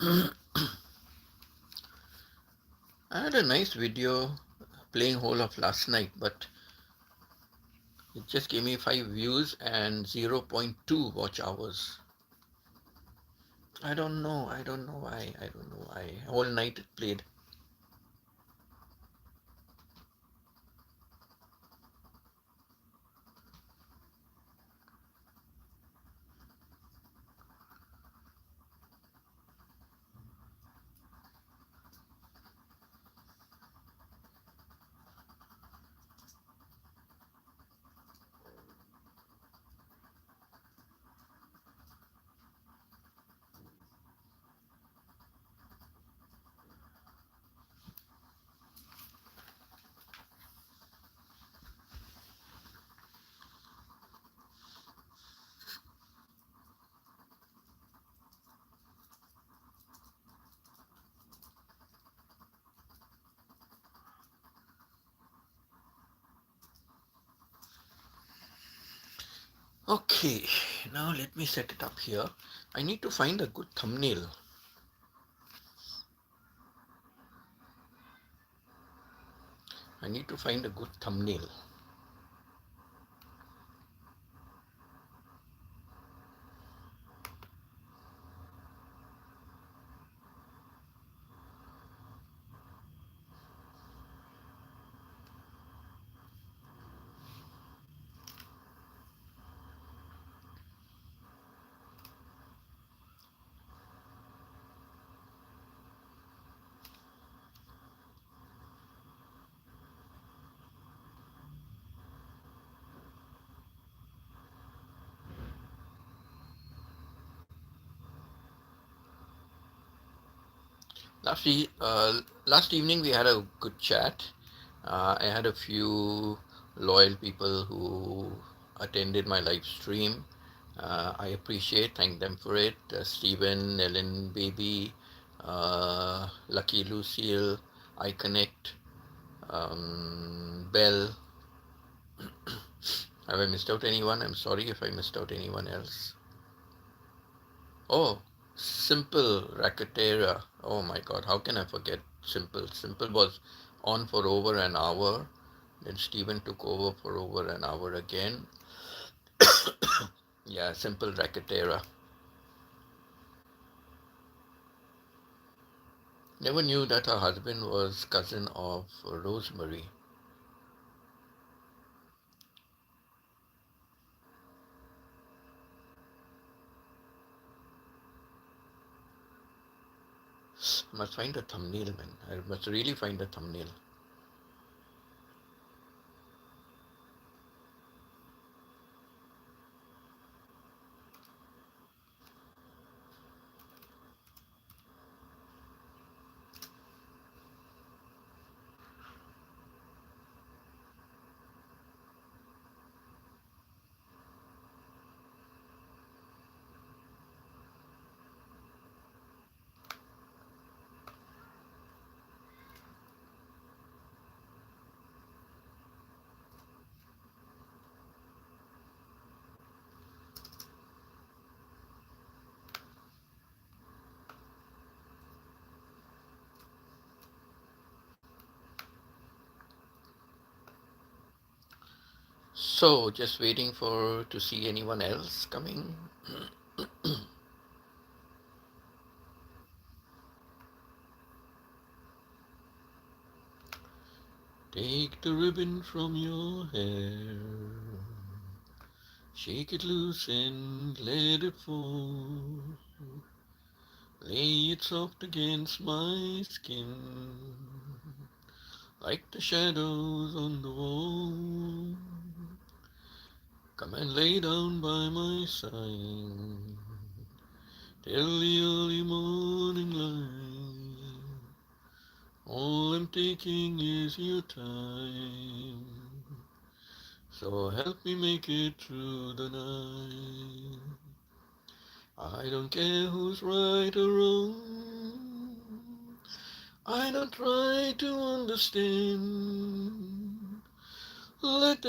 I had a nice video playing whole of last night, but it just gave me 5 views and zero point 0.2 watch hours. I don't know. I don't know why. I don't know why. Whole night it played. Okay, now let me set it up here. I need to find a good thumbnail. I need to find a good thumbnail. Last evening we had a good chat. I had a few loyal people who attended my live stream. I appreciate, thank them for it. Stephen, Ellen, Baby, Lucky Lucille, I Connect, Bell. Have I missed out anyone? I'm sorry if I missed out anyone else. Oh, Simple Racketeera. Oh my God, how can I forget Simple? Simple was on for over an hour. Then Steven took over for over an hour again. Yeah, Simple Racketeera. Never knew that her husband was cousin of Rosemary. I must find a thumbnail, man. I must really find a thumbnail. So, just waiting for to see anyone else coming. Take the ribbon from your hair, shake it loose and let it fall. Lay it soft against my skin, like the shadows on the wall. Come and lay down by my side till the early morning light. All I'm taking is your time, so help me make it through the night. I don't care who's right or wrong. I don't try to understand. Let the